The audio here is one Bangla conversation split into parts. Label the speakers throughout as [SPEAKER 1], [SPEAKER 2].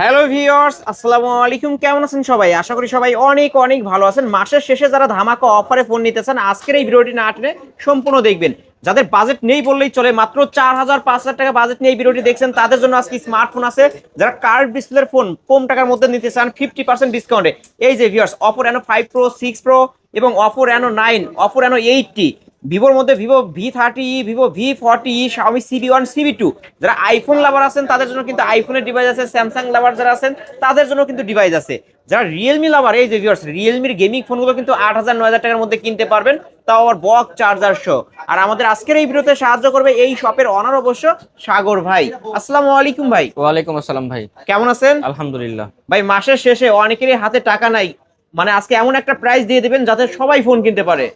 [SPEAKER 1] হ্যালো ভিউয়ার্স, আসসালামু আলাইকুম। কেমন আছেন সবাই? আশা করি সবাই অনেক অনেক ভালো আছেন। মাসের শেষে যারা ধামাকা অফারে ফোন নিতে চান, আজকের এই ভিডিওটি না টেনে সম্পূর্ণ দেখবেন। যাদের বাজেট নেই বললেই চলে, মাত্র 4000 5,000 টাকা বাজেট নিয়ে এই ভিডিওটি দেখছেন, তাদের জন্য আজকে স্মার্টফোন আছে। যারা কার্ভ ডিসপ্লের ফোন কম টাকার মধ্যে নিতে চান 50% ডিসকাউন্টে, এই যে viewers, Oppo Reno 5 pro, 6 pro এবং অপো রেনো 9, অপো রেনো 8টি, ভিভোর মধ্যে Vivo V30, Vivo V40, Xiaomi CB1, CB2। যারা আইফোন লাভার আছেন তাদের জন্য কিন্তু আইফোনের ডিভাইস আছে, স্যামসাং লাভার যারা আছেন তাদের জন্য কিন্তু ডিভাইস আছে। যারা রিয়েলমি লাভার, এই যে ভিউয়ার্স, রিয়েলমির গেমিং ফোনগুলো কিন্তু 8,000 9,000 টাকার মধ্যে কিনতে পারবেন, তাও আবার বক্স চার্জার সহ। আর আমাদের আজকের এই ভিডিওতে সাহায্য করবে এই শপের অনার অবশ্য সাগর ভাই। আসসালামু আলাইকুম ভাই।
[SPEAKER 2] ওয়ালাইকুম আসসালাম ভাই।
[SPEAKER 1] কেমন আছেন?
[SPEAKER 2] আলহামদুলিল্লাহ।
[SPEAKER 1] ভাই, মাসের শেষে অনেকেরই হাতে টাকা নাই, মানে আজকে এমন একটা প্রাইস দিয়ে দিবেন যাতে সবাই ফোন কিনতে পারে।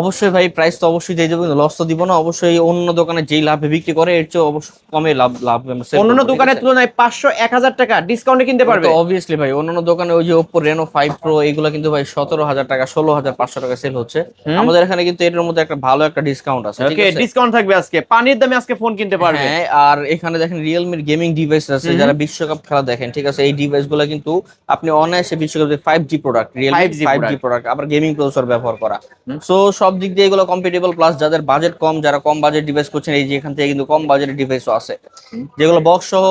[SPEAKER 2] অবশ্যই ভাই, প্রাইস তো অবশ্যই দিয়ে দেবো, লস তো দিব না। অবশ্যই অন্য দোকানে যেই লাভে বিক্রি করে এর চেয়ে অবশ্যই কমে লাভ লাভ আমরা sell
[SPEAKER 1] অন্যান্য
[SPEAKER 2] করবো, ঠিক
[SPEAKER 1] দোকানের
[SPEAKER 2] আছে?
[SPEAKER 1] তুলনায় 500 1000 টাকা ডিসকাউন্টে কিনতে পারবে।
[SPEAKER 2] তো অবভিয়াসলি ভাই, অন্যান্য দোকানে ওই যে Oppo Reno 5 Pro এগুলো কিন্তু ভাই 17,000 টাকা 16,500 টাকা সেল হচ্ছে। আমাদের এখানে কিন্তু এটার মধ্যে একটা ভালো একটা ডিসকাউন্ট আছে, ঠিক
[SPEAKER 1] ওকে,
[SPEAKER 2] আছে?
[SPEAKER 1] ডিসকাউন্ট থাকবে আজকে, পানির দামে আজকে ফোন কিনতে পারবে।
[SPEAKER 2] হ্যাঁ, আর এখানে দেখেন রিয়েলমির গেমিং ডিভাইস আছে, যারা বিশ্বকাপ খেলা দেখেন, ঠিক আছে? এই ডিভাইস গুলো কিন্তু আপনি অনায়াসে বিশ্বকাপে 5G product, Realme
[SPEAKER 1] 5G
[SPEAKER 2] 5G product, আবার গেমিং প্রসেসর ব্যবহার করা। সো সব দিক দিয়ে এগুলো কম্পিটেবল। প্লাস যাদের বাজেট কম, যারা কম বাজেট ডিভাইস করছেন, এই যে এখান থেকে কিন্তু কম বাজেটের ডিভাইসও আছে, যেগুলো বক্স সহ,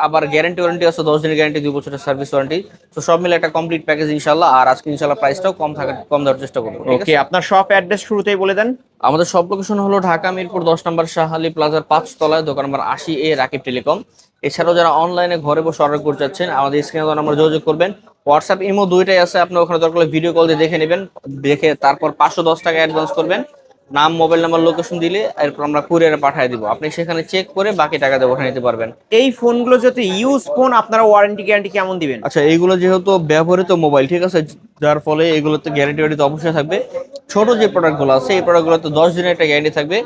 [SPEAKER 2] আবার গ্যারান্টি ওয়ারেন্টি আছে, 10 দিনের গ্যারান্টি, 2 বছরের সার্ভিস ওয়ারেন্টি। তো সব মিলে একটা কমপ্লিট প্যাকেজ ইনশাআল্লাহ। আর আজকে ইনশাআল্লাহ প্রাইসটাও কম দেওয়ার চেষ্টা করবো, ঠিক
[SPEAKER 1] ওকে,
[SPEAKER 2] আছে?
[SPEAKER 1] আপনার শপ অ্যাড্রেস শুরুতেই বলে দেন।
[SPEAKER 2] আমাদের সব লোকেশন হলো ঢাকা মিরপুর 10 নম্বর শাহালি প্লাজার 5 তলায়, দোকান নম্বর 80A, রাকিব টেলিকম। এছাড়াও যারা অনলাইনে ঘরে বসে অর্ডার করতে চাচ্ছেন, আমাদের স্ক্রিনে দেওয়া নাম্বার যোগাযোগ করবেন। হোয়াটসঅ্যাপ ইমো দুইটাই আছে, আপনি ওখানে দরকার হলে ভিডিও কল দিয়ে দেখে নেবেন, দেখে তারপর 510 টাকা অ্যাডভান্স করবেন। নাম, মোবাইল নাম্বার, লোকেশন দিলে এরপর আমরা কুরিয়ারে পাঠিয়ে দিব, আপনি সেখানে চেক করে বাকি টাকা দিয়ে ওখানে নিতে পারবেন।
[SPEAKER 1] এই ফোনগুলো যদি ইউজ ফোন, আপনারা ওয়ারেন্টি গ্যারান্টি কেমন দিবেন?
[SPEAKER 2] আচ্ছা, এইগুলো যেহেতু ব্যবহৃত মোবাইল, ঠিক আছে, যার ফলে এগুলোতে গ্যারান্টি ওয়ারেন্টি তো অবশ্যই থাকবে। ছোট যে প্রোডাক্টগুলো আছে এই প্রোডাক্টগুলোতে 10 দিনের একটা গ্যারান্টি থাকবে।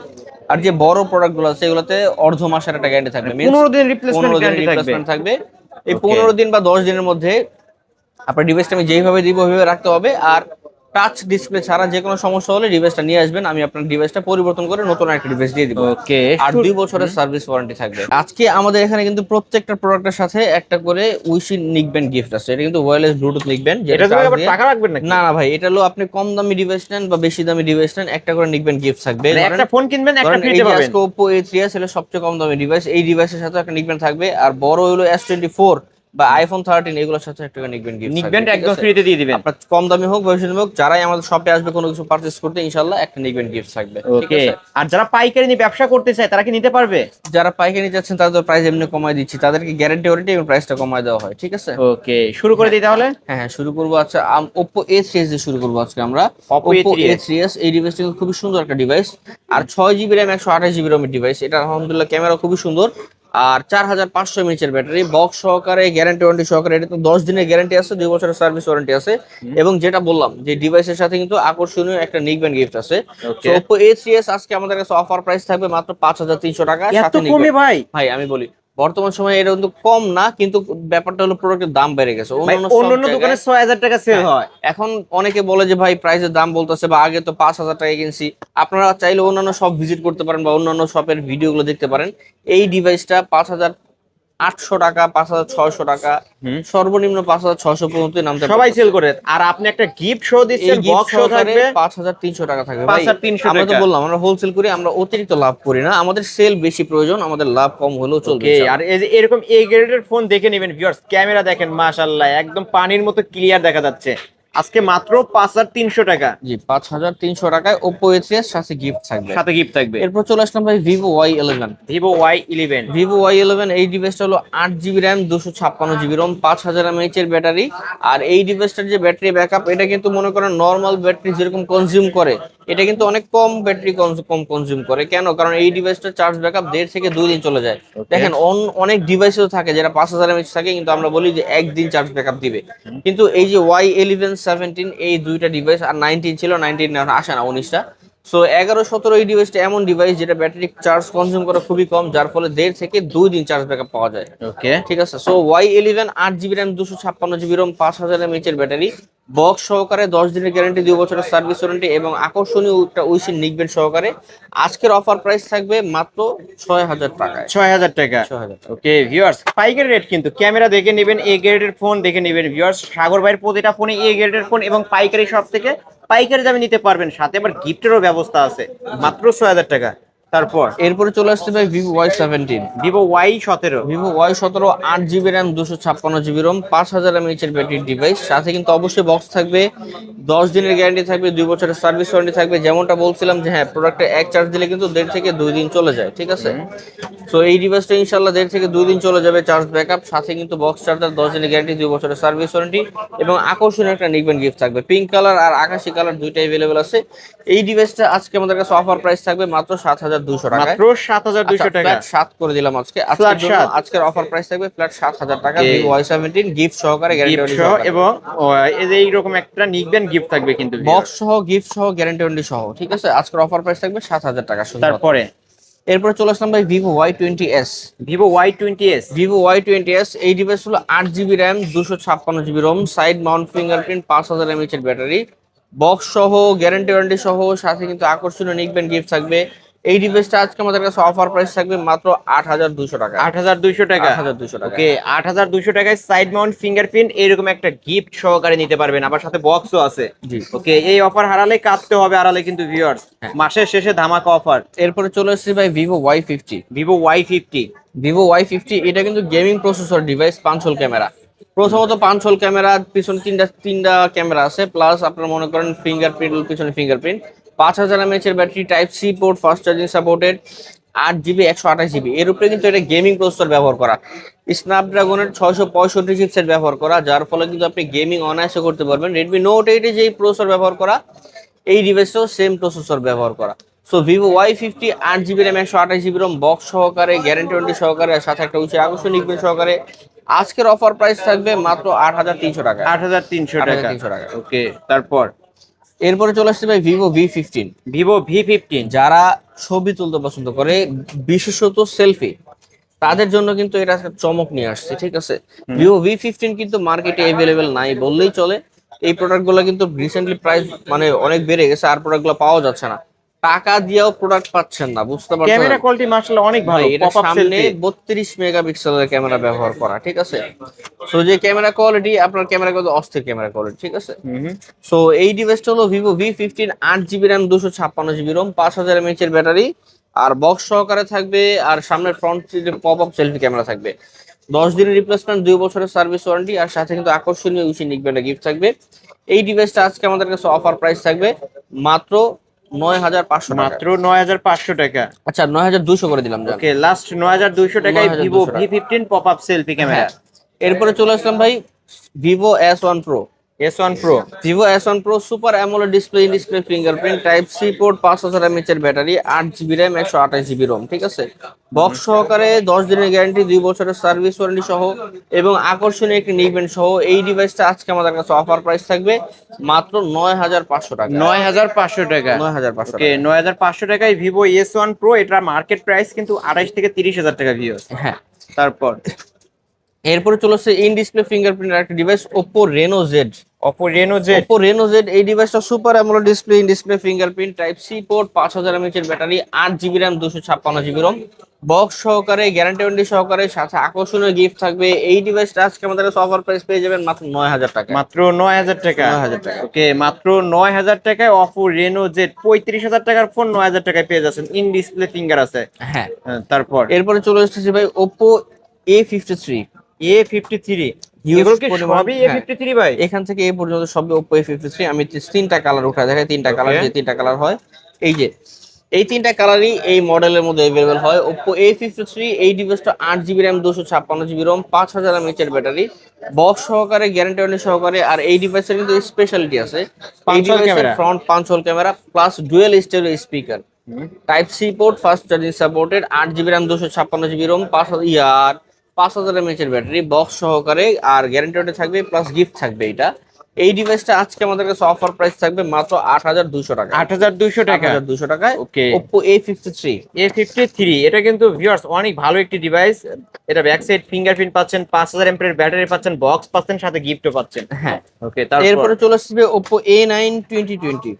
[SPEAKER 2] আর যে বড় প্রোডাক্টগুলো আছে এগুলোতে অর্ধ মাসের একটা গ্যারান্টি থাকবে,
[SPEAKER 1] 15 দিন রিপ্লেসমেন্ট
[SPEAKER 2] 15 দিনের
[SPEAKER 1] গ্যারান্টি থাকবে।
[SPEAKER 2] রিপ্লেসমেন্ট থাকবে। এই
[SPEAKER 1] Okay.
[SPEAKER 2] 15 দিন বা 10 দিনের মধ্যে আপনার ডিভাইসটা আমি যেইভাবে দিব ওইভাবে রাখতে হবে। আর টাচ ডিসপ্লে ছাড়া যে কোনো সমস্যা হলে ডিভাইসটা নিয়ে আসবেন, আমি আপনার ডিভাইসটা পরিবর্তন করে নতুন একটা ডিভাইস দিয়ে দিব।
[SPEAKER 1] ওকে,
[SPEAKER 2] আর 2 বছরের সার্ভিস ওয়ারেন্টি থাকবে। আজকে আমাদের এখানে কিন্তু প্রত্যেকটা প্রোডাক্টের সাথে একটা করে উইশি নিকবেন্ড গিফট আছে। এটা কিন্তু ওয়্যারলেস ব্লুটুথ নিকবেন্ড,
[SPEAKER 1] এটা যদি আবার টাকা রাখবেন নাকি?
[SPEAKER 2] না না ভাই, এটা হলো আপনি কম দামি ডিভাইস নেন বা বেশি দামি ডিভাইস নেন, একটা করে নিকবেন্ড গিফট থাকবে।
[SPEAKER 1] মানে একটা ফোন কিনবেন, একটা ফ্রিতে পাবেন।
[SPEAKER 2] Oppo A3s হলো সবচেয়ে কম দামি ডিভাইস, এই ডিভাইসের সাথে একটা নিকবেন্ড থাকবে। আর বড় হলো S24 বা iPhone 13, এগুলোর সাথে একটা নিকবেন্ড গিফট থাকবে,
[SPEAKER 1] নিকবেন্ড
[SPEAKER 2] ঠিক
[SPEAKER 1] একদম
[SPEAKER 2] আছে?
[SPEAKER 1] ফ্রিতে দিয়ে দিবেন।
[SPEAKER 2] আপনার কম দামি হোক বেশি দামি হোক, যারাই আমাদের শপে আসবে কোনো কিছু পারচেজ করতে, ইনশাআল্লাহ একটা নিকবেন্ড গিফট থাকবে, ঠিক
[SPEAKER 1] ওকে,
[SPEAKER 2] আছে?
[SPEAKER 1] আর যারা পাইকারি নিয়ে ব্যবসা করতে চায় তারা কি নিতে পারবে?
[SPEAKER 2] যারা পাইকারি যাচ্ছেন তাদের প্রাইস এমনি কমায় দিচ্ছি, তাদেরকে গ্যারান্টি ওয়ারেন্টি এবং প্রাইসটা কমায় দেওয়া হয়, ঠিক আছে?
[SPEAKER 1] ওকে, শুরু করে দিই তাহলে।
[SPEAKER 2] হ্যাঁ হ্যাঁ, শুরু করবো। আচ্ছা, Oppo A3s দিয়ে শুরু করবো আজকে আমরা।
[SPEAKER 1] Oppo
[SPEAKER 2] Oppo
[SPEAKER 1] A3s
[SPEAKER 2] A3s এই ডিভাইসটা কিন্তু খুবই সুন্দর একটা ডিভাইস। আর 6GB RAM 128GB ROM এর ডিভাইস। এটা আলহামদুলিল্লাহ ক্যামেরা খুবই সুন্দর। আর 4500 mAh এর ব্যাটারি, বক্স সহকারে, গ্যারান্টি ওয়ারেন্টি সহকারে। এটা তো 10 দিনের গ্যারান্টি আছে, 2 বছরের সার্ভিস ওয়ারেন্টি আছে। এবং যেটা বললাম যে ডিভাইসের সাথে কিন্তু আকর্ষণীয় একটা নিকবেন্ড গিফট আছে।
[SPEAKER 1] ওকে,
[SPEAKER 2] Oppo A3s আজকে আমাদের কাছে অফার প্রাইস থাকবে মাত্র 5300 টাকা,
[SPEAKER 1] এত
[SPEAKER 2] সাথে
[SPEAKER 1] কমে
[SPEAKER 2] নিকবেন্ড।
[SPEAKER 1] ভাই?
[SPEAKER 2] ভাই আমি বলি, বর্তমান সময়ে এটা কিন্তু কম না, কিন্তু ব্যাপারটা হলো প্রোডাক্টের দাম বেড়ে গেছে।
[SPEAKER 1] ভাই, অন্যান্য দোকানে 6000 টাকা সেল হয়।
[SPEAKER 2] এখন অনেকে বলে যে ভাই প্রাইসের দাম বলতেছে, বা আগে তো 5000 টাকা কিনছি। আপনারা চাইলে অন্যান্য শপ ভিজিট করতে পারেন বা অন্যান্য শপের ভিডিওগুলো দেখতে পারেন। এই ডিভাইসটা 5800 টাকা, 5600 টাকা, সর্বনিম্ন 5600 পর্যন্ত নামতে
[SPEAKER 1] সবাই
[SPEAKER 2] পারতেছে।
[SPEAKER 1] সেল করে। আর আপনি একটা গিফট শো
[SPEAKER 2] এই
[SPEAKER 1] দিচ্ছেন,
[SPEAKER 2] গিফট
[SPEAKER 1] বক্স শো
[SPEAKER 2] সহকারে
[SPEAKER 1] থাকবে।
[SPEAKER 2] 5300 টাকা থাকবে। ভাই
[SPEAKER 1] 5300
[SPEAKER 2] আমরা তো
[SPEAKER 1] টাকা।
[SPEAKER 2] বললাম আমরা হোলসেল করি, আমরা অতিরিক্ত লাভ করি না, আমাদের সেল বেশি প্রয়োজন, আমাদের লাভ কম হলেও চলবে
[SPEAKER 1] ওকে,
[SPEAKER 2] ইনশাআল্লাহ।
[SPEAKER 1] আর এই যে এরকম এ গ্রেডের ফোন দেখে নেবেন ভিউয়ার্স, ক্যামেরা দেখেন মাশাআল্লাহ, একদম পানির মতো ক্লিয়ার দেখা যাচ্ছে। আজকে মাত্র 5300 টাকা,
[SPEAKER 2] জি, 5300 টাকায় Oppo A3s সাথে গিফট থাকবে।
[SPEAKER 1] সাথে গিফট থাকবে।
[SPEAKER 2] এরপর চলে আসলাম ভাই Vivo Y11।
[SPEAKER 1] Vivo Y11।
[SPEAKER 2] Vivo Y11 এই ডিভাইসটা হলো 8GB RAM 256GB ROM 5000 mAh এর ব্যাটারি। আর এই ডিভাইসটার যে ব্যাটারি ব্যাকআপ, এটা কিন্তু মনে করেন নর্মাল ব্যাটারি যেরকম কনজিউম করে, এটা কিন্তু অনেক কম ব্যাটারি কম কনজিউম করে। কেন? কারণ এই ডিভাইসটার চার্জ ব্যাকআপ 1.5 থেকে 2 দিন চলে যায়। দেখেন অনেক ডিভাইসও থাকে যেটা 5000 mAh থাকে, কিন্তু আমরা বলি যে একদিন চার্জ ব্যাকআপ দিবে। কিন্তু এই যে Y11 17 এই দুইটা ডিভাইস, আর 19 ছিল, 19 এখন আসে না, 19টা। সো 11 17 এই ডিভাইসটা এমন ডিভাইস যেটা ব্যাটারি চার্জ কনজিউম করে খুবই কম, যার ফলে 1.5 থেকে 2 দিন চার্জ ব্যাকআপ পাওয়া যায়।
[SPEAKER 1] ওকে,
[SPEAKER 2] ঠিক আছে। So Y11 8GB RAM 256GB ROM 5000 mAh এর ব্যাটারি, বক্স সহকারে 10 দিনের গ্যারান্টি, 2 বছরের সার্ভিস ওয়ারেন্টি এবং আকর্ষণীয় একটা উইশিং নিকবেন সহকারে। আজকের অফার প্রাইস থাকবে মাত্র 6000 টাকায়।
[SPEAKER 1] 6000 টাকা।
[SPEAKER 2] 6000 টাকা।
[SPEAKER 1] ওকে ভিউয়ার্স, পাইকারি রেট কিন্তু, ক্যামেরা দেখে নেবেন, এ গ্রেডের ফোন দেখে নেবেন ভিউয়ার্স। সাগর ভাইয়ের প্রতিটা ফোনে এ গ্রেডের ফোন এবং পাইকারি শপ থেকে পাইকারি দামে নিতে পারবেন, সাথে আবার গিফটেরও ব্যবস্থা আছে মাত্র 6000 টাকা। তারপর
[SPEAKER 2] এরপরে চলে আসছে ভাই Vivo Y17।
[SPEAKER 1] Vivo Y17।
[SPEAKER 2] Vivo Y17 8 GB RAM, 256 GB ROM, 5000 mAh এর ব্যাটারি ডিভাইস। সাথে কিন্তু অবশ্যই বক্স থাকবে, 10 দিনের গ্যারান্টি থাকবে, 2 বছরের সার্ভিস ওয়ারেন্টি থাকবে। যেমনটা বলছিলাম যে হ্যাঁ, প্রোডাক্টে এক চার্জ দিলে কিন্তু 1.5 থেকে 2 দিন চলে যায়, ঠিক আছে। সো এই ডিভাইসটা ইনশাআল্লাহ 1.5 থেকে 2 দিন চলে যাবে চার্জ ব্যাকআপ। সাথে কিন্তু বক্স চার্জার, 10 দিনের গ্যারান্টি, 2 বছরের সার্ভিস ওয়ারেন্টি এবং আকর্ষণীয় একটা নিকবেন গিফট থাকবে। পিঙ্ক কালার আর আকাশী কালার দুইটাই अवेलेबल আছে। এই ডিভাইসটা আজকে আমাদের কাছে অফার প্রাইস থাকবে মাত্র 7200 টাকা।
[SPEAKER 1] মাত্র 7200 টাকা।
[SPEAKER 2] ফ্ল্যাট 7 করে দিলাম আজকে।
[SPEAKER 1] ফ্ল্যাট
[SPEAKER 2] আজকের জন্য
[SPEAKER 1] 7।
[SPEAKER 2] আজকের অফার প্রাইস থাকবে ফ্ল্যাট 7000 টাকা।
[SPEAKER 1] Okay.
[SPEAKER 2] ভিভো Y17 গিফট সহকারে,
[SPEAKER 1] গিফট
[SPEAKER 2] গ্যারান্টি
[SPEAKER 1] সহ
[SPEAKER 2] সহকারে
[SPEAKER 1] এবং এই যে এইরকম একটা নিকবেন গিফট থাকবে কিন্তু
[SPEAKER 2] বক্স সহ, গিফট সহ, গ্যারান্টি ওয়ারেন্টি সহ, ঠিক আছে। আজকের অফার প্রাইস থাকবে 7000 টাকা শুধু।
[SPEAKER 1] তারপরে
[SPEAKER 2] এরপর চলে আসলাম ভাই Vivo Y20s।
[SPEAKER 1] Vivo Y20s।
[SPEAKER 2] Vivo Y20s এই ডিভাইস হলো 8 GB RAM, 256 GB ROM, side mount fingerprint, 5000 mAh এর ব্যাটারি, বক্স সহ, গ্যারান্টি ওয়ারেন্টি সহ, সাথে কিন্তু আকর্ষণীয় নিকবেন গিফট থাকবে। এই ডিভাইসটা আজকে আমাদের কাছে অফার প্রাইস থাকবে মাত্র 8200 টাকা।
[SPEAKER 1] 8200 টাকা।
[SPEAKER 2] 8200 টাকা।
[SPEAKER 1] ওকে 8200 টাকায় সাইড মাউন্ট ফিঙ্গারপ্রিন্ট এরকম একটা গিফট সহকারে নিতে পারবেন, আবার সাথে বক্সও আছে।
[SPEAKER 2] জি।
[SPEAKER 1] ওকে এই অফার হারালে কাটতে হবে, হারালে কিন্তু ভিউয়ার্স
[SPEAKER 2] হ্যাঁ।
[SPEAKER 1] মাসের শেষে ধামাকা অফার।
[SPEAKER 2] এরপরে চলে এসেছে ভাই Vivo Y50।
[SPEAKER 1] Vivo Y50।
[SPEAKER 2] Vivo Y50 এটা কিন্তু gaming processor device, 5 hole camera. প্রথমত 5 হোল ক্যামেরা, পিছনে তিনটা ক্যামেরা আছে, প্লাস আপনারা মনে করেন ফিঙ্গারপ্রিন্ট, পিছনে ফিঙ্গারপ্রিন্ট, 5000 mAh এর battery, type C port, fast charging supported, 8 GB 128 GB. এর উপরে কিন্তু এটা গেমিং প্রসেসর ব্যবহার করা, স্ন্যাপড্রাগনের 665 চিপসেট ব্যবহার করা, যার ফলে কিন্তু আপনি গেমিং অনায়াসে করতে পারবেন। রেডমি নোট 8 এ যেই প্রসেসর ব্যবহার করা, এই ডিভাইসটাও সেম প্রসেসর ব্যবহার করা। So Vivo Y50 8 GB RAM, 128 GB ROM, box সহকারে, গ্যারান্টি ওয়ারেন্টি সহকারে, আর সাথে একটা উচ্চ আকর্ষণীয় নিকবেন সহকারে। আজকের অফার প্রাইস থাকবে মাত্র 8300 টাকা।
[SPEAKER 1] 8300 টাকা।
[SPEAKER 2] 8300 টাকা।
[SPEAKER 1] ওকে তারপর
[SPEAKER 2] এরপরে চলে আসছে ভাই ভিভো V15।
[SPEAKER 1] Vivo V15।
[SPEAKER 2] যারা ছবি তুলতে পছন্দ করে, বিশেষত সেলফি, তাদের জন্য কিন্তু এটা একটা চমক নিয়ে আসছে, ঠিক আছে। ভিভো V15 কিন্তু মার্কেটে अवेलेबल নাই বললেই চলে। এই প্রোডাক্টগুলো কিন্তু রিসেন্টলি প্রাইস মানে অনেক বেড়ে গেছে, আর প্রোডাক্টগুলো পাওয়া যাচ্ছে না। টাকা দিয়েও প্রোডাক্ট পাচ্ছেন না, বুঝতে পারছেন।
[SPEAKER 1] ক্যামেরা কোয়ালিটি মাশাআল্লাহ অনেক ভালো,
[SPEAKER 2] এটা
[SPEAKER 1] পপআপ
[SPEAKER 2] সামনে
[SPEAKER 1] সেলফি।
[SPEAKER 2] 32 মেগাপিক্সেলের ক্যামেরা ব্যবহার করা, ঠিক আছে। সো যে ক্যামেরা কোয়ালিটি, আপনার ক্যামেরা কিন্তু অস্থির ক্যামেরা কোয়ালিটি, ঠিক আছে। সো এই ডিভাইসটা হলো Vivo V15 8 GB RAM, 256 GB ROM, 5000 mAh এর ব্যাটারি, আর বক্স সহকারে থাকবে, আর সামনের ফ্রন্ট পপআপ সেলফি ক্যামেরা থাকবে, 10 দিনের রিপ্লেসমেন্ট, 2 বছরের সার্ভিস ওয়ারেন্টি, আর সাথে কিন্তু আকর্ষণীয় উইশিং নিকবেন গিফট থাকবে। এই ডিভাইসটা আজকে আমাদের কাছে অফার প্রাইস থাকবে মাত্র 9500 টাকা।
[SPEAKER 1] মাত্র 9500 টাকা।
[SPEAKER 2] আচ্ছা 9200 করে দিলাম জান।
[SPEAKER 1] ওকে লাস্ট 9200 টাকায়
[SPEAKER 2] 9200
[SPEAKER 1] ভিভো
[SPEAKER 2] টাকা।
[SPEAKER 1] V15 popup selfie camera.
[SPEAKER 2] হ্যাঁ। এরপরে চলে আসলাম ভাই Vivo S1 Pro।
[SPEAKER 1] S1 Pro।
[SPEAKER 2] Vivo S1 Pro super AMOLED display, display fingerprint, type C port, 5000 mAh এর battery, 8 GB RAM, 128 GB ROM, ঠিক আছে। বক্স সহকারে, 10 দিনের গ্যারান্টি, 2 বছরের সার্ভিস ওয়ারেন্টি সহ এবং আকর্ষণীয় একটি নিকবেন্ড সহ। এই ডিভাইসটা আজকে আমাদের কাছে অফার প্রাইস থাকবে মাত্র 9500 টাকা।
[SPEAKER 1] 9500 টাকা।
[SPEAKER 2] 9500
[SPEAKER 1] ওকে
[SPEAKER 2] টাকা।
[SPEAKER 1] 9500 টাকায় ভিভো S1 Pro, এটার মার্কেট প্রাইস কিন্তু 28 থেকে 30000 টাকা ভিউয়ার্স।
[SPEAKER 2] হ্যাঁ।
[SPEAKER 1] তারপর
[SPEAKER 2] এরপরে চলে আসছে ইন ডিসপ্লে ফিঙ্গারপ্রিন্ট একটা device, Oppo Reno Z।
[SPEAKER 1] Oppo Reno Z।
[SPEAKER 2] Oppo Reno Z এই ডিভাইসটা super AMOLED display, in display fingerprint, type C port, 5000 mAh এর battery, 8 GB RAM, 256 GB ROM, box সহকারে, গ্যারান্টি ওয়ারেন্টি সহকারে, সাথে আকর্ষণীয় গিফট থাকবে। এই ডিভাইসটা আজকে আমাদের কাছে অফার প্রাইস পেয়ে যাবেন মাত্র 9000 টাকা।
[SPEAKER 1] মাত্র 9000 টাকা।
[SPEAKER 2] 9000 টাকা।
[SPEAKER 1] ওকে মাত্র 9000 টাকায় Oppo Reno Z 35000 টাকার ফোন 9000 টাকায় পেয়ে যাচ্ছেন, ইন ডিসপ্লে ফিঙ্গার আছে।
[SPEAKER 2] হ্যাঁ।
[SPEAKER 1] তারপর
[SPEAKER 2] এরপরে চলে এসেছে ভাই Oppo A53।
[SPEAKER 1] A53। এগুলো কি সবই A53 ভাই?
[SPEAKER 2] এখান থেকে এই পর্যন্ত সবই Oppo A53। আমি তিনটা কালার উঠায় দেখাই, তিনটা কালার, যে তিনটা কালার হয়, এই যে এই তিনটা কালারই এই মডেলের মধ্যে अवेलेबल হয়। Oppo A53 এই ডিভাইসটা 8 GB RAM, 256 GB ROM, 5000 mAh এর ব্যাটারি, বক্স সহকারে, গ্যারান্টি ওয়ারেন্টি সহকারে। আর এই ডিভাইসের কিন্তু স্পেশালিটি আছে, এই ডিভাইসের front 5 hole camera plus dual stereo speaker, type C port, fast charging supported, 8 GB RAM, 256 GB ROM, 5000 mAh এর ব্যাটারি, বক্স সহকারে, আর গ্যারান্টি ওয়ারেন্টি থাকবে প্লাস গিফট থাকবে। এই ডিভাইসটা আজকে আমাদের কাছে অফার প্রাইস থাকবে মাত্র 8200 টাকা।
[SPEAKER 1] 8200 টাকা।
[SPEAKER 2] 8200 টাকায়
[SPEAKER 1] ওকে,
[SPEAKER 2] Oppo A53।
[SPEAKER 1] A53 এটা কিন্তু ভিউয়ার্স অনেক ভালো একটি ডিভাইস। এটা ব্যাক সাইড ফিঙ্গারপ্রিন্ট পাচ্ছেন, 5000 এমপিএর ব্যাটারি পাচ্ছেন, বক্স পাচ্ছেন, সাথে গিফটও পাচ্ছেন।
[SPEAKER 2] হ্যাঁ,
[SPEAKER 1] ওকে, তারপর
[SPEAKER 2] এরপরে চলে আসবে Oppo A9 2020।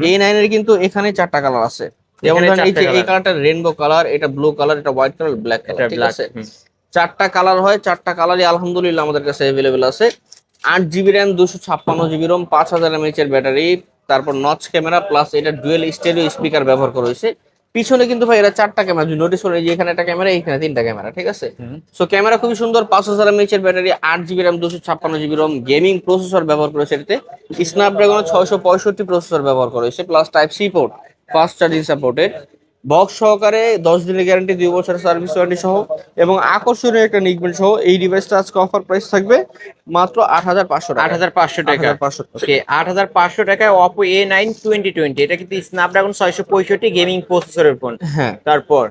[SPEAKER 2] A9 এর কিন্তু এখানে 4টা কালার আছে, যেমন
[SPEAKER 1] এখানে
[SPEAKER 2] ধরেন এই
[SPEAKER 1] 4টা
[SPEAKER 2] যে এই
[SPEAKER 1] কালার।
[SPEAKER 2] কালারটা রেইনবো কালার, এটা ব্লু কালার, এটা হোয়াইট কালার, ব্ল্যাক
[SPEAKER 1] এটা
[SPEAKER 2] কালার, ঠিক
[SPEAKER 1] ব্ল্যাক।
[SPEAKER 2] আছে। 4টা কালার হয়, 4টা কালারই আলহামদুলিল্লাহ আমাদের কাছে অ্যাভেলেবেল আছে। 8 GB RAM, 256 GB ROM, 5000 mAh এর ব্যাটারি, তারপর নচ ক্যামেরা, প্লাস এটা ডুয়েল স্টেরিও স্পিকার ব্যবহার করা হয়েছে। পিছনে কিন্তু ভাই এরা 4টা ক্যামেরা, যদি নোটিস করেন যে এখানে একটা ক্যামেরা, এখানে 3টা ক্যামেরা, ঠিক আছে। সো ক্যামেরা খুবই সুন্দর, 5000 এমএইচ এর battery, 8 GB RAM, 256 GB ROM, gaming processor ব্যবহার করেছে। এটাতে স্ন্যাপড্রাগন 665 প্রসেসর ব্যবহার করা হয়েছে, plus type C port, fast charging supported, box সহকারে 10 দিনের গ্যারান্টি, 2 বছরের সার্ভিস ওয়ারেন্টি সহ, এবং আকর্ষণীয় একটা নিকবেন্ড সহ এই ডিভাইসটা আজকে অফার প্রাইস থাকবে মাত্র 8500 টাকা।
[SPEAKER 1] 8500 টাকা।
[SPEAKER 2] 8500 টাকা।
[SPEAKER 1] ওকে, 8500 টাকায় Oppo A9 2020। এটা কিন্তু স্ন্যাপড্রাগন 665 গেমিং প্রসেসরের ফোন।
[SPEAKER 2] হ্যাঁ,
[SPEAKER 1] তারপর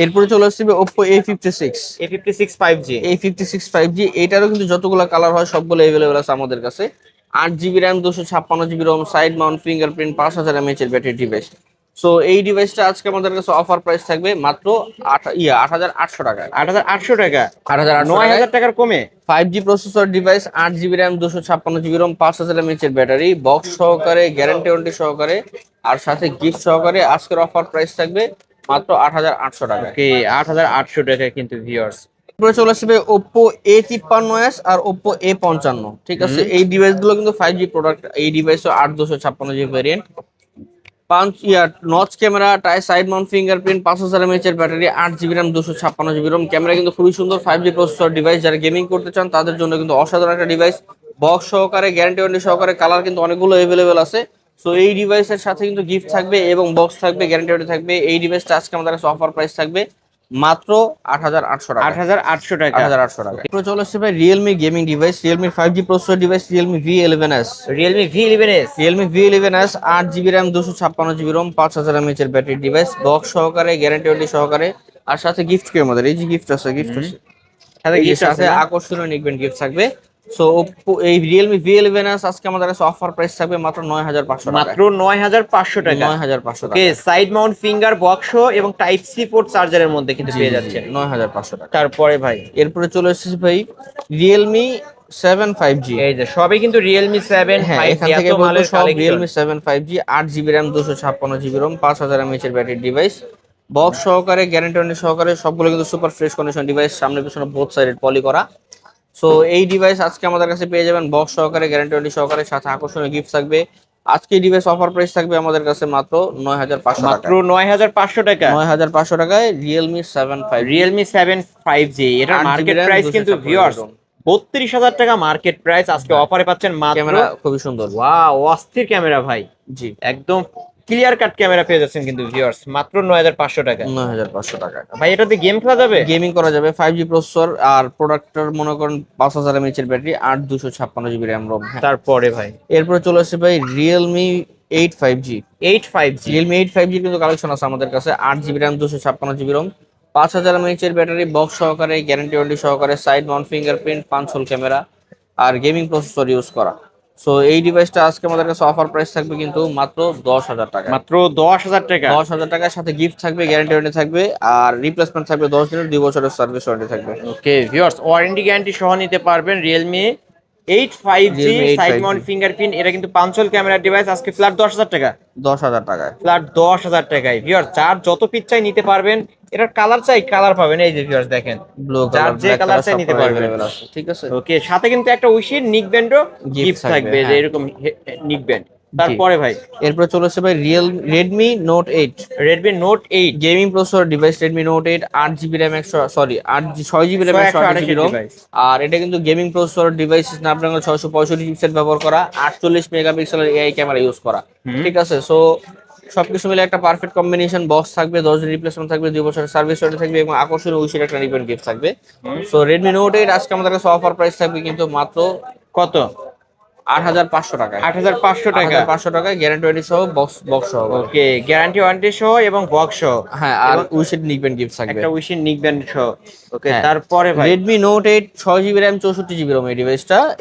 [SPEAKER 2] এরপরে চলে আসবে Oppo A56।
[SPEAKER 1] A56 5G।
[SPEAKER 2] A56 5G, এটারও কিন্তু যতগুলো কালার হয় সবগুলো अवेलेबल আছে আমাদের কাছে। 8 GB RAM, 256 GB ROM, side mount fingerprint, 5000 mAh এর ব্যাটারি ডিভাইস। সো এই ডিভাইসটা আজকে আমাদের কাছে অফার প্রাইস থাকবে মাত্র 8800 টাকায়।
[SPEAKER 1] 8800 টাকা।
[SPEAKER 2] 8800
[SPEAKER 1] 9000 টাকার কমে
[SPEAKER 2] 5G processor device, 8 GB RAM, 256 GB ROM, 5000 mAh এর ব্যাটারি, বক্স সহকারে, গ্যারান্টি ওয়ারেন্টি সহকারে, আর সাথে গিফট সহকারে আজকের অফার প্রাইস থাকবে মাত্র 8800 টাকায়।
[SPEAKER 1] ওকে, 8800 টাকায় কিন্তু ভিউয়ার্স।
[SPEAKER 2] এরপরে চলে আসবে Oppo A53s আর Oppo A55, ঠিক আছে। এই ডিভাইসগুলো কিন্তু 5G প্রোডাক্ট। এই ডিভাইসও 8256 ভেরিয়েন্ট, নচ ক্যামেরা, টাই সাইড মাউন্ট ফিঙ্গারপ্রিন্ট, 5000 এমএইচ এর battery, 8 GB RAM, 256 GB Rome, camera কিন্তু খুবই সুন্দর। 5G প্রসেসর ডিভাইস, যারা গেমিং করতে চান তাদের জন্য কিন্তু অসাধারণ একটা ডিভাইস। বক্স সহকারে, গ্যারান্টি ওয়ারেন্টি সহকারে, কালার কিন্তু অনেকগুলো অ্যাভেলেবেল আছে। সো এই ডিভাইসের সাথে কিন্তু গিফট থাকবে এবং বক্স থাকবে, গ্যারান্টি ওয়ারেন্টি থাকবে। এই ডিভাইসটা আজকে আমাদের কাছে অফার প্রাইস থাকবে মাত্র 8800 টাকা।
[SPEAKER 1] 8800 টাকা।
[SPEAKER 2] 8800 টাকা। এরপরে চলে আসছে ভাই Realme gaming device, Realme 5G processor device, Realme V11s।
[SPEAKER 1] Realme V11s।
[SPEAKER 2] Realme V11s 8 GB RAM, 256 GB ROM, 5000 mAh এর ব্যাটারি ডিভাইস, বক্স সহকারে, গ্যারান্টি ওয়ারেন্টি সহকারে, আর সাথে গিফট কি আমাদের এই যে গিফট আছে, গিফট আছে
[SPEAKER 1] সাথে
[SPEAKER 2] এই যে
[SPEAKER 1] গিফট আছে
[SPEAKER 2] সাথে
[SPEAKER 1] না?
[SPEAKER 2] আকর্ষণীয় নিকবেন গিফট থাকবে। সো এই রিয়েলমি V11s আজকে আমাদের কাছে অফার প্রাইস থাকবে মাত্র 9500 টাকা।
[SPEAKER 1] মাত্র 9500 টাকা।
[SPEAKER 2] 9500 টাকা।
[SPEAKER 1] ওকে, সাইড মাউন্ট ফিঙ্গার বক্স এবং টাইপ সি পোর্ট চার্জারের মধ্যে কিন্তু পেয়ে যাচ্ছেন।
[SPEAKER 2] 9500 টাকা।
[SPEAKER 1] তারপরে ভাই
[SPEAKER 2] এরপরে চলে এসেছে ভাই রিয়েলমি 7 5G।
[SPEAKER 1] এই যে সবই কিন্তু Realme 7
[SPEAKER 2] হ্যাঁ,
[SPEAKER 1] 5G,
[SPEAKER 2] এখান থেকে
[SPEAKER 1] এত
[SPEAKER 2] বলবো
[SPEAKER 1] মালের
[SPEAKER 2] সব
[SPEAKER 1] collection.
[SPEAKER 2] Realme 7 5G, 8 GB RAM, 256 GB ROM, 5000 mAh এর ব্যাটারি ডিভাইস, বক্স সহকারে, গ্যারান্টি ওয়ারেন্টি সহকারে, সবগুলো কিন্তু সুপার ফ্রেশ কন্ডিশন ডিভাইস, সামনে পিছনে বোথ সাইডেড পলি করা। সো এই ডিভাইস আজকে আমাদের কাছে পেয়ে যাবেন বক্স সহকারে, গ্যারান্টি ওয়ারেন্টি সহকারে, সাথে আকর্ষণীয় গিফট থাকবে। আজকে এই ডিভাইস অফার প্রাইস থাকবে আমাদের কাছে মাত্র 9500 টাকা।
[SPEAKER 1] মাত্র 9500 টাকা।
[SPEAKER 2] 9500 টাকায় রিয়েলমি 7 5G।
[SPEAKER 1] Realme 7 5G এটার
[SPEAKER 2] 8 GB
[SPEAKER 1] মার্কেট
[SPEAKER 2] RAM,
[SPEAKER 1] প্রাইস কিন্তু
[SPEAKER 2] 256
[SPEAKER 1] ভিউয়ার্স
[SPEAKER 2] ROM।
[SPEAKER 1] 32000 টাকা মার্কেট প্রাইস। আজকে অফারে পাচ্ছেন মাত্র।
[SPEAKER 2] ক্যামেরা খুবই সুন্দর।
[SPEAKER 1] ওয়াও, অস্থির ক্যামেরা ভাই,
[SPEAKER 2] জি,
[SPEAKER 1] একদম ক্লিয়ার কাট ক্যামেরা পেয়ে যাচ্ছেন কিন্তু ভিউয়ার্স মাত্র 9500 টাকা।
[SPEAKER 2] 9500 টাকা।
[SPEAKER 1] ভাই এটাতে গেম খেলা যাবে?
[SPEAKER 2] গেমিং করা যাবে, 5G প্রসেসর, আর প্রোডাক্টটার মনে করেন 5000 এমএইচ এর ব্যাটারি, 256 জিবি র্যাম রোম।
[SPEAKER 1] তারপরে ভাই
[SPEAKER 2] এরপরে চলে আসছে ভাই Realme 8 5G।
[SPEAKER 1] 8 5G।
[SPEAKER 2] Realme 8 5G কিন্তু কালেকশন আছে আমাদের কাছে, 8 GB RAM, 256 GB ROM, 5000 mAh এর ব্যাটারি, বক্স সহকারে, গ্যারান্টি ওয়ারেন্টি সহকারে, side mount fingerprint, 5 hole camera, আর গেমিং প্রসেসর ইউজ করা। সো এই ডিভাইসটা আজকে আমাদের কাছে অফার প্রাইস থাকবে কিন্তু মাত্র 10000 টাকা।
[SPEAKER 1] মাত্র 10000 টাকা।
[SPEAKER 2] 10000 টাকার সাথে গিফট থাকবে, গ্যারান্টি ওয়ারেন্টি থাকবে, আর রিপ্লেসমেন্ট থাকবে 10 দিনের, 2 বছরের সার্ভিস ওয়ারেন্টি থাকবে।
[SPEAKER 1] ওকে ভিউয়ার্স, ওয়ারেন্টি গ্যারান্টি সহ নিতে পারবেন Realme 8 5G
[SPEAKER 2] Realme 8
[SPEAKER 1] side
[SPEAKER 2] 5G।
[SPEAKER 1] Mount fingerprint. এটা কিন্তু 5 হোল ক্যামেরার ডিভাইস। আজকে ফ্ল্যাট 10000 টাকা।
[SPEAKER 2] 10000 টাকায়।
[SPEAKER 1] ফ্ল্যাট 10000 টাকায় ভিউয়ার্স, যার যত পিস চাই নিতে পারবেন। এটার কালার চাই কালার পাবেন, এই যে ভিউয়ার্স দেখেন,
[SPEAKER 2] ব্লু
[SPEAKER 1] যার
[SPEAKER 2] কালার,
[SPEAKER 1] যে
[SPEAKER 2] ব্ল্যাক
[SPEAKER 1] কালার
[SPEAKER 2] কালার
[SPEAKER 1] চাই
[SPEAKER 2] সব
[SPEAKER 1] নিতে পারবেন।
[SPEAKER 2] अवेलेबल আছে, ঠিক আছে।
[SPEAKER 1] ওকে, সাথে কিন্তু একটা উইশির নিক ব্যান্ডও
[SPEAKER 2] Gift
[SPEAKER 1] গিফট থাকবে,
[SPEAKER 2] থাকবে,
[SPEAKER 1] যে
[SPEAKER 2] হ্যাঁ।
[SPEAKER 1] এরকম নিক ব্যান্ড। তারপরে ভাই
[SPEAKER 2] এরপর চলে আসছে ভাই Redmi Note 8।
[SPEAKER 1] Redmi Note 8
[SPEAKER 2] gaming processor device, Redmi Note 8, 8 GB RAM, 6 GB RAM, 128 রোম,
[SPEAKER 1] device।
[SPEAKER 2] আর এটা কিন্তু gaming processor device, Snapdragon 665 chipset ব্যবহার করা, 48 মেগাপিক্সেলের এআই ক্যামেরা ইউজ করা, ঠিক আছে। সো সবকিছু মিলে একটা পারফেক্ট কম্বিনেশন। বক্স থাকবে, 10 দিন রিপ্লেসমেন্ট থাকবে, 2 বছরের সার্ভিস ওয়ারেন্টি থাকবে, এবং আকর্ষণীয় উইশের একটা রিবেন গিফট থাকবে। সো Redmi Note 8 আজকে আমাদের কাছে অফার প্রাইস থাকবে কিন্তু মাত্র
[SPEAKER 1] কত?
[SPEAKER 2] 8,500 টাকায়।
[SPEAKER 1] 8,500 টাকা।
[SPEAKER 2] 8,500 টাকায় গ্যারান্টি ওয়ারেন্টি সহ বক্স সহ।
[SPEAKER 1] ওকে, গ্যারান্টি ওয়ারেন্টি সহ এবং বক্স সহ।
[SPEAKER 2] হ্যাঁ, আর উইশেড নিকবেন গিফট থাকবে।
[SPEAKER 1] একটা উইশিং নিকবেন সহ। ওকে,
[SPEAKER 2] হ্যাঁ।
[SPEAKER 1] তারপরে ভাই
[SPEAKER 2] Redmi Note 8 6GB RAM 64GB ROM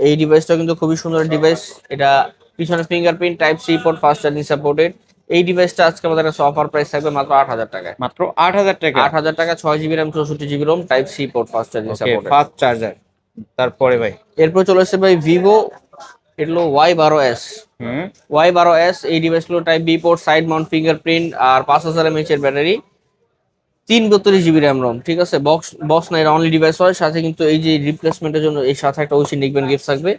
[SPEAKER 2] এই ডিভাইসটা কিন্তু খুবই সুন্দর ডিভাইস। এটা পিছনে fingerprint, type C port, fast charging supported. এই ডিভাইসটা আজকে আমাদের কাছে অফার প্রাইস থাকবে মাত্র 8,000 টাকায়।
[SPEAKER 1] মাত্র 8,000 টাকা।
[SPEAKER 2] 8,000 টাকা, 6GB RAM 64GB ROM, type C port, fast charging
[SPEAKER 1] okay,
[SPEAKER 2] supported.
[SPEAKER 1] Fast charger. তারপরে ভাই
[SPEAKER 2] এরপর চলে আসছে ভাই ভিভো, এটা হলো Y12s।
[SPEAKER 1] হুম
[SPEAKER 2] Y12s এই ডিভাইসগুলো type B port, side mount fingerprint আর 5000 mAh এর ব্যাটারি, 332GB RAM ROM। ঠিক আছে, বক্স না, এটা অনলি ডিভাইস হয়। সাথে কিন্তু এই যে রিপ্লেসমেন্টের জন্য এই সাথে একটা ওইসি নিকবেন গিফট থাকবে,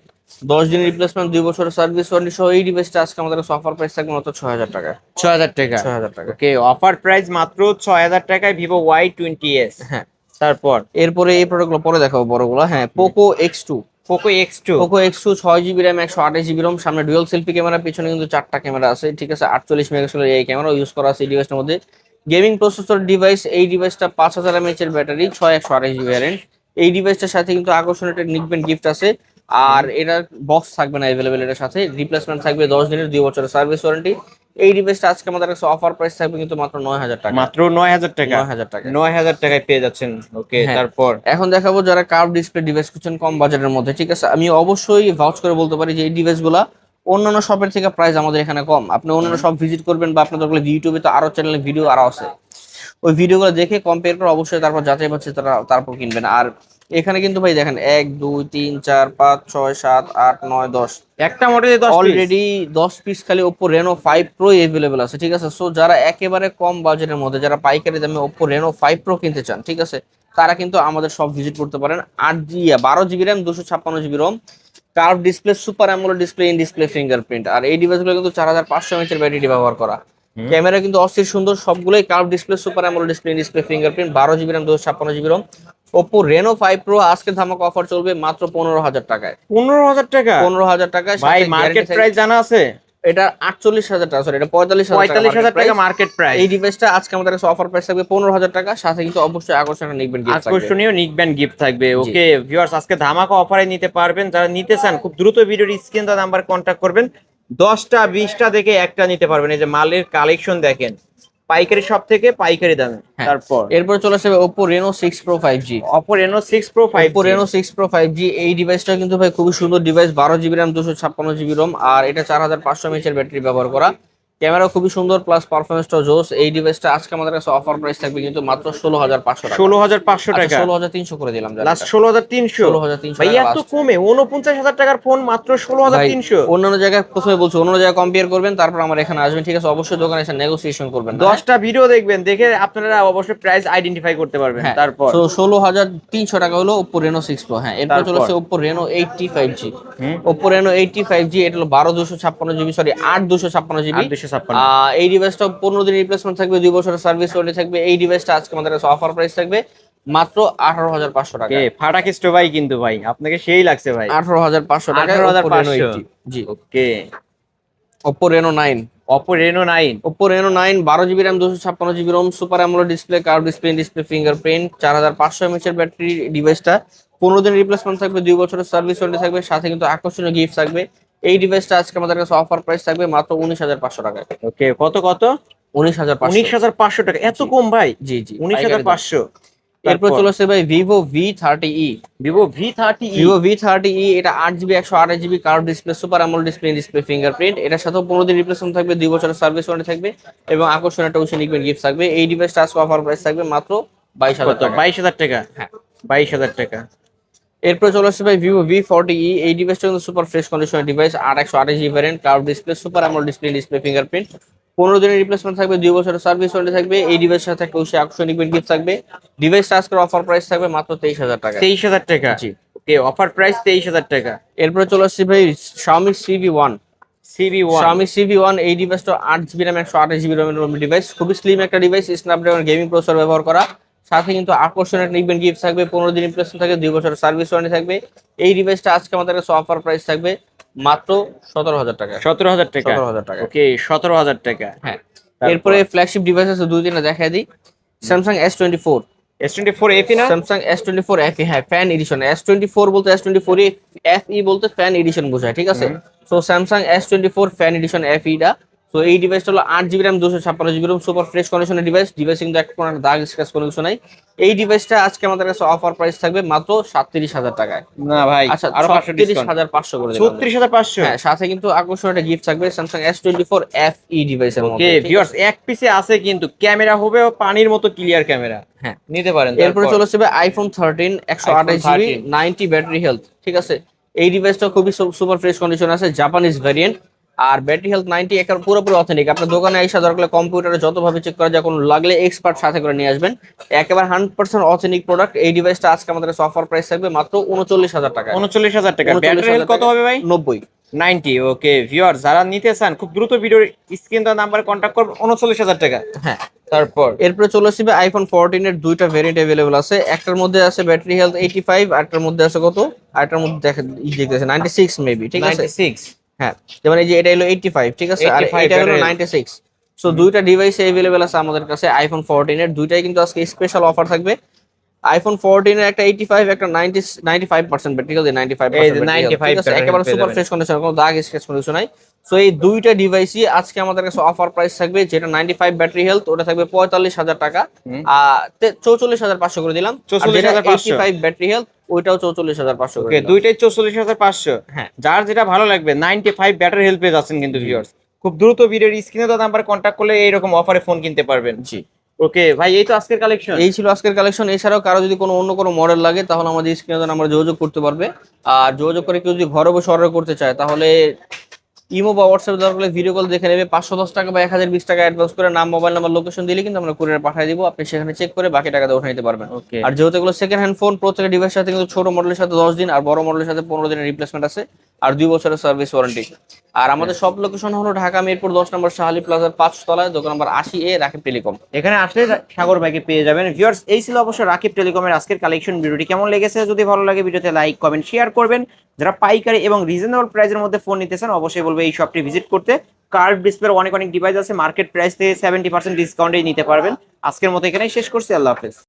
[SPEAKER 2] 10 দিনের রিপ্লেসমেন্ট, 2 বছরের সার্ভিস ওয়ারেন্টি সহ। এই ডিভাইসটা আজকে আমাদের কাছে অফার প্রাইস থাকবে মাত্র 6,000 টাকা।
[SPEAKER 1] 6,000 টাকা।
[SPEAKER 2] 6,000 টাকা।
[SPEAKER 1] ওকে, অফার প্রাইস মাত্র 6,000 টাকায় ভিভো Y20s।
[SPEAKER 2] হ্যাঁ,
[SPEAKER 1] তারপর
[SPEAKER 2] এরপরে এই প্রোডাক্টগুলো পরে দেখাবো বড়গুলো। হ্যাঁ, Poco X2।
[SPEAKER 1] Poco X2।
[SPEAKER 2] Poco X2 6GB RAM 128GB ROM, সামনে ডুয়াল সেলফি ক্যামেরা, পিছনে কিন্তু 4টা ক্যামেরা আছে। ঠিক আছে, 48 মেগাপিক্সেলের এই ক্যামেরা ইউজ করা আছে এই ডিভাইসটার মধ্যে। Gaming processor device. এই ডিভাইসটা 5000 mAh এর ব্যাটারি, 6128GB ভ্যারিয়েন্ট। এই ডিভাইসটার সাথে কিন্তু আকর্ষণীয় একটা নিকবেন গিফট আছে। আর এটা বক্স থাকবে না অ্যাভেলেবেল, এটার সাথে রিপ্লেসমেন্ট থাকবে 10 দিনের, 2 বছরের সার্ভিস ওয়ারেন্টি। এই ডিভাইসটা আজকে আমাদের কাছে অফার প্রাইস থাকবে কিন্তু মাত্র 9,000 টাকা।
[SPEAKER 1] মাত্র 9,000 টাকা।
[SPEAKER 2] 9,000 টাকা।
[SPEAKER 1] 9,000 টাকায় পেয়ে যাচ্ছেন। ওকে,
[SPEAKER 2] হ্যাঁ।
[SPEAKER 1] তারপর
[SPEAKER 2] এখন দেখাবো যারা কার্ভ ডিসপ্লে ডিভাইস খুঁজছেন কম বাজেটের মধ্যে। ঠিক আছে, আমি অবশ্যই ভাউচ করে বলতে পারি যে এই ডিভাইসগুলা অন্যান্য শপের থেকে প্রাইস আমাদের এখানে কম। আপনি অন্যান্য শপ ভিজিট করবেন বা আপনার দরকার ইউটিউবে তো আরো চ্যানেলে ভিডিও আরো আছে, ওই ভিডিওগুলো দেখে কম্পেয়ার করে অবশ্যই তারপর যাচাই বাছাই তারপর কিনবেন। আর এখানে কিন্তু ভাই দেখেন 1 2 3 4 5 6 7 8 9 10
[SPEAKER 1] একটা মডেলে 10 পিস।
[SPEAKER 2] অলরেডি 10 পিস খালি Oppo Reno 5 Pro अवेलेबल আছে। ঠিক আছে, সো যারা একেবারে কম বাজেটের মধ্যে, যারা পাইকারি দামে Oppo Reno 5 Pro কিনতে চান, ঠিক আছে, তারা কিন্তু আমাদের সব ভিজিট করতে পারেন। 12GB RAM 256GB ROM, curve display, super AMOLED display, in display fingerprint. আর এই ডিভাইসগুলো কিন্তু 4500 mAh এর ব্যাটারি ব্যবহার করা। ক্যামেরা কিন্তু অস্থির সুন্দর, সবগুলোই curve display, super AMOLED display, in display fingerprint. 12GB RAM 256GB ROM। Oppo Reno 5 Pro আজকে ধামাকা অফার চলবে মাত্র 15,000 টাকায়।
[SPEAKER 1] 15,000 টাকা।
[SPEAKER 2] 15,000 টাকায়।
[SPEAKER 1] ভাই মার্কেট প্রাইস জানা আছে?
[SPEAKER 2] এটা 48,000 টাকা, সরি এটা
[SPEAKER 1] 45,000 টাকা মার্কেট প্রাইস।
[SPEAKER 2] এই ডিভাইসটা আজকে আমাদের কাছে অফার প্রাইস থাকবে 15,000 টাকা, সাথে কিন্তু অবশ্যই আকর্ষণীয় নিকবেন গিফট থাকবে।
[SPEAKER 1] আকর্ষণীয় নিকব্যান্ড গিফট থাকবে। ওকে ভিউয়ার্স, আজকে ধামাকা অফারে নিতে পারবেন। যারা নিতে চান খুব দ্রুত ভিডিওর স্ক্রিন দেওয়া নাম্বার কন্ট্যাক্ট করবেন। 10টা 20টা দেখে একটা নিতে পারবেন। এই যে মালের কালেকশন দেখেন, পাইকারি সব থেকে পাইকারি দামে। তারপর
[SPEAKER 2] এরপর চলে আসবে Oppo Reno 6 Pro 5G।
[SPEAKER 1] Oppo Reno 6 Pro 5G।
[SPEAKER 2] Oppo Reno 6 Pro 5G এই ডিভাইসটা কিন্তু ভাই খুবই সুন্দর device, 12GB RAM 256GB ROM, আর এটা 4500 mAh এর ব্যাটারি ব্যবহার করা। ক্যামেরা খুবই সুন্দর, প্লাস পারফরম্যান্সটাও জোস। এই ডিভাইসটা আজকে আমাদের কাছে অফার প্রাইস থাকবে কিন্তু মাত্র 16,500 টাকা।
[SPEAKER 1] 16,500 টাকা।
[SPEAKER 2] 16,300 করে দিলাম।
[SPEAKER 1] লাস্ট 16,300।
[SPEAKER 2] 16,300
[SPEAKER 1] ভাই এত কমে 49,000 টাকার ফোন মাত্র 16,300।
[SPEAKER 2] অন্যান্য জায়গায় প্রথমে বলছি, অন্য জায়গায় কম্পেয়ার করবেন, তারপর আমার এখানে আসবেন। ঠিক আছে, অবশ্যই দোকানে এসে নেগোসিয়েশন করবেন।
[SPEAKER 1] 10টা ভিডিও দেখবেন, দেখে আপনারা অবশ্যই প্রাইস আইডেন্টিফাই করতে পারবেন। তারপর
[SPEAKER 2] 16,300 টাকা হলো Oppo Reno 6 Pro। হ্যাঁ, এরপর চলে আসছে Oppo Reno 80 5G। Oppo Reno 80 5G এটা হলো 12/256GB, সরি 8/256GB।
[SPEAKER 1] 8/256।
[SPEAKER 2] এই ডিভাইসটা 15 দিনের রিপ্লেসমেন্ট থাকবে, 2 বছরের সার্ভিস ওয়ারেন্টি থাকবে। এই ডিভাইসটা আজকে আমাদের কাছে অফার প্রাইস থাকবে মাত্র 18,500 টাকা।
[SPEAKER 1] ফাটা কিস্টো ভাই, কিন্তু ভাই আপনাকে সেই লাগছে ভাই।
[SPEAKER 2] 18,500 টাকা
[SPEAKER 1] 18,500।
[SPEAKER 2] জি।
[SPEAKER 1] ওকে,
[SPEAKER 2] Oppo Reno 9।
[SPEAKER 1] Oppo Reno 9।
[SPEAKER 2] Oppo Reno 9 12GB RAM 256GB ROM, super AMOLED display, curve display, in display fingerprint, 4500 mAh এর ব্যাটারি। ডিভাইসটা 15 দিনের রিপ্লেসমেন্ট থাকবে, 2 বছরের সার্ভিস ওয়ারেন্টি থাকবে, সাথে কিন্তু আকর্ষণীয় গিফট থাকবে। এই ডিভাইসটা আজকে আমাদের কাছে অফার প্রাইস থাকবে মাত্র 19,500 টাকায়।
[SPEAKER 1] ওকে, কত
[SPEAKER 2] 19,500।
[SPEAKER 1] 19,500 টাকা, এত কম ভাই?
[SPEAKER 2] জি
[SPEAKER 1] 19,500।
[SPEAKER 2] এরপর চলে আসছে ভাই Vivo V30e।
[SPEAKER 1] Vivo V30e।
[SPEAKER 2] Vivo V30e এটা 8GB 128GB curve display, super AMOLED display, in display fingerprint. এটার সাথে 15 দিন রিপ্লেসমেন্ট থাকবে, 2 বছরের সার্ভিস ওয়ারেন্টি থাকবে, এবং আকর্ষণীয় একটা নিকবেন গিফট থাকবে। এই ডিভাইসটা আজকে অফার প্রাইস থাকবে মাত্র 22,000 টাকা।
[SPEAKER 1] 22,000 টাকা।
[SPEAKER 2] হ্যাঁ,
[SPEAKER 1] 22,000 টাকা।
[SPEAKER 2] এরপর চলে আসছে ভাই Vivo V40e। এই ডিভাইসটা কিন্তু সুপার ফ্রেশ কন্ডিশনের device, 128GB variant, curve display, super AMOLED display, display fingerprint. 15 দিনের রিপ্লেসমেন্ট থাকবে, 2 বছরের সার্ভিস ওয়ারেন্টি থাকবে। এই ডিভাইসের সাথে একটা আকর্ষণীয় গিফট থাকবে। ডিভাইসটা আজকের অফার প্রাইস থাকবে মাত্র 23,000 টাকা।
[SPEAKER 1] 23,000 টাকা।
[SPEAKER 2] জি।
[SPEAKER 1] ওকে, অফার প্রাইস 23,000 টাকা।
[SPEAKER 2] এরপর চলে আসছে ভাই Xiaomi CV1।
[SPEAKER 1] CV1।
[SPEAKER 2] Xiaomi CV1 এই ডিভাইসটা 8GB RAM 128GB ROM device, খুবই স্লিম একটা ডিভাইস, স্ন্যাপড্রাগন গেমিং প্রসেসর ব্যবহার করা, সাথে কিন্তু আকর্ষণীয় একটা নিকবেন গিফট থাকবে, 15 দিন রিপ্লেসমেন্ট থাকবে, 2 বছরের সার্ভিস ওয়ারেন্টি থাকবে। এই ডিভাইসটা আজকে আমাদের কাছে অফার প্রাইস থাকবে মাত্র 17,000 টাকা।
[SPEAKER 1] 17,000 টাকা।
[SPEAKER 2] 17,000 টাকা।
[SPEAKER 1] ওকে, 17,000 টাকা।
[SPEAKER 2] হ্যাঁ, এরপরে ফ্ল্যাগশিপ ডিভাইস আছে 2-3টা দেখাই দিই। Samsung S24।
[SPEAKER 1] S24 FE না?
[SPEAKER 2] স্যামসাং S24 FE, হ্যাঁ ফ্যান এডিশন। S24 বলতে S24 FE বলতে ফ্যান এডিশন বোঝায়, ঠিক আছে? So Samsung S24 fan addition FE টা। তো এই ডিভাইসটা হলো 8GB RAM 256GB ROM, super fresh কন্ডিশনের ডিভাইস কিন্তু এক কোনো দাগ স্ক্র্যাচ কোনো কিছু নাই। এই ডিভাইসটা আজকে আমাদের কাছে অফার প্রাইস থাকবে মাত্র 37,000 টাকায়।
[SPEAKER 1] না ভাই,
[SPEAKER 2] আচ্ছা,
[SPEAKER 1] আরো 500 ডিসকাউন্ট।
[SPEAKER 2] 37,500 করে দিলাম।
[SPEAKER 1] 36500।
[SPEAKER 2] হ্যাঁ, সাথে কিন্তু আকর্ষণীয় একটা গিফট থাকবে স্যামসাং S24 FE ডিভাইসের মধ্যে।
[SPEAKER 1] ওকে ভিউয়ার্স, এক পিসে আছে কিন্তু ক্যামেরা হবে পানির মতো ক্লিয়ার ক্যামেরা।
[SPEAKER 2] হ্যাঁ,
[SPEAKER 1] নিতে পারেন।
[SPEAKER 2] এরপরে চলে আসবে আইফোন 13 128GB 90 ব্যাটারি হেলথ, ঠিক আছে? এই ডিভাইসটা খুবই সুপার ফ্রেশ কন্ডিশন আছে, জাপানিজ ভ্যারিয়েন্ট। আর ব্যাটারি হেলথ 90 একের পুরোপুরি অথেন্টিক। আপনার দোকানে এসে দরকার কম্পিউটারে যতভাবে চেক করা যায়, কোনো লাগলে এক্সপার্ট সাথে করে নিয়ে আসবেন। একেবারে 100% অথেন্টিক প্রোডাক্ট। এই ডিভাইসটা আজকে আমাদের কাছে অফার প্রাইস থাকবে মাত্র 39,000 টাকা।
[SPEAKER 1] 39,000 টাকা। ব্যাটারি হেলথ কত হবে ভাই?
[SPEAKER 2] 90।
[SPEAKER 1] ওকে ভিউয়ার্স, যারা নিতে চান খুব দ্রুত ভিডিওর স্ক্রিন দেওয়া নাম্বারে কন্ট্যাক্ট করবেন। 39,000 টাকা।
[SPEAKER 2] হ্যাঁ,
[SPEAKER 1] তারপর
[SPEAKER 2] এরপরে চলে আসবে আইফোন 14 এর দুইটা ভেরিয়েন্ট अवेलेबल আছে। একটার মধ্যে আছে ব্যাটারি হেলথ 85, আরটার মধ্যে আছে কত? আরটার মধ্যে দেখতেছে 96 মেবি, ঠিক আছে?
[SPEAKER 1] 96।
[SPEAKER 2] হ্যাঁ, যেমন এই যে এটা হলো 85, ঠিক আছে? আর
[SPEAKER 1] 85
[SPEAKER 2] এটা হলো
[SPEAKER 1] ব্যাটারি।
[SPEAKER 2] 96। সো দুইটা ডিভাইস अवेलेबल আছে আমাদের কাছে আইফোন 14 এর। দুইটাই কিন্তু আজকে স্পেশাল অফার থাকবে। আইফোন 14 এর একটা 85, একটা 95% ব্যাটারি হেলথ, 95%
[SPEAKER 1] এই যে
[SPEAKER 2] ব্যাটারি হেলথ,
[SPEAKER 1] 95
[SPEAKER 2] ঠিক আছে?
[SPEAKER 1] ব্যাটারি
[SPEAKER 2] একেবারে
[SPEAKER 1] হেলথ
[SPEAKER 2] সুপার
[SPEAKER 1] পেয়ে
[SPEAKER 2] ফ্রেশ কন্ডিশন, কোনো দাগ স্ক্র্যাচ কোনো কিছু নাই। সো এই দুইটা ডিভাইসই আজকে আমাদের কাছে অফার প্রাইস থাকবে। যেটা 95 ব্যাটারি হেলথ ওটা থাকবে 45,000 টাকা, আর 44,500 করে দিলাম। আর যেটা
[SPEAKER 1] 44,500।
[SPEAKER 2] 85 ব্যাটারি হেলথ ওইটাও 44,500 করে
[SPEAKER 1] ওকে,
[SPEAKER 2] দিলাম।
[SPEAKER 1] দুইটাই 44,500।
[SPEAKER 2] হ্যাঁ,
[SPEAKER 1] যার যেটা ভালো লাগবে 95 ব্যাটারি হেলথ পেয়ে যাচ্ছেন কিন্তু ভিউয়ার্স। খুব দ্রুত ভিডিওর স্ক্রিনে দেওয়া নাম্বার কন্ট্যাক্ট করলে এইরকম অফারে ফোন কিনতে পারবেন।
[SPEAKER 2] জি।
[SPEAKER 1] ওকে ভাই, এই তো আজকের কালেকশন।
[SPEAKER 2] এই ছিল আজকের কালেকশন। এছাড়াও কারো যদি কোনো অন্য কোনো মডেল লাগে তাহলে আমাদের স্ক্রিনে আমরা যোগাযোগ করতে পারবে। আর যোগাযোগ করে কেউ যদি ঘরে বসে অর্ডার করতে চায় তাহলে ইমো বা হোয়াটসঅ্যাপ দরকার হলে ভিডিও কল দেখে নেবে। 510 টাকা বা 1020 টাকা অ্যাডভান্স করে নাম, মোবাইল নাম্বার, লোকেশন দিলে কিন্তু আমরা কুরিয়ার পাঠিয়ে দিব। আপনি সেখানে চেক করে বাকি টাকাটা উঠে নিতে পারবেন।
[SPEAKER 1] ওকে।
[SPEAKER 2] আর যেহেতু এগুলো সেকেন্ড হ্যান্ড ফোন, প্রত্যেকটা ডিভাইসের সাথে কিন্তু ছোট মডেলের সাথে 10 দিন আর বড় মডেলের সাথে 15 দিনের রিপ্লেসমেন্ট আছে, আর 2 বছরের সার্ভিস ওয়ারেন্টি। আর আমাদের সব লোকেশন হলো ঢাকা মিরপুর 10 নম্বর শাহালি প্লাজার 5 তলায়, দোকান নাম্বার 80A, রাকিব টেলিকম।
[SPEAKER 1] এখানে আসলে সাগর ভাইকে পেয়ে যাবেন। ভিউয়ার্স, এই ছিল অবশ্য রাকিব টেলিকমের আজকের কালেকশন। ভিডিওটি কেমন লেগেছে? যদি ভালো লাগে ভিডিওতে লাইক, কমেন্ট, শেয়ার করবেন। যারা পাইকারি এবং রিজনেবল প্রাইসের মধ্যে ফোন নিতে চান অবশ্যই বলবো এই শপটি ভিজিট করতে। কার্ভ ডিসপ্লের অনেক ডিভাইস আছে, মার্কেট প্রাইস থেকে 70% ডিসকাউন্টেই নিতে পারবেন। আজকের মতো এখানেই শেষ করছি। আল্লাহ হাফেজ।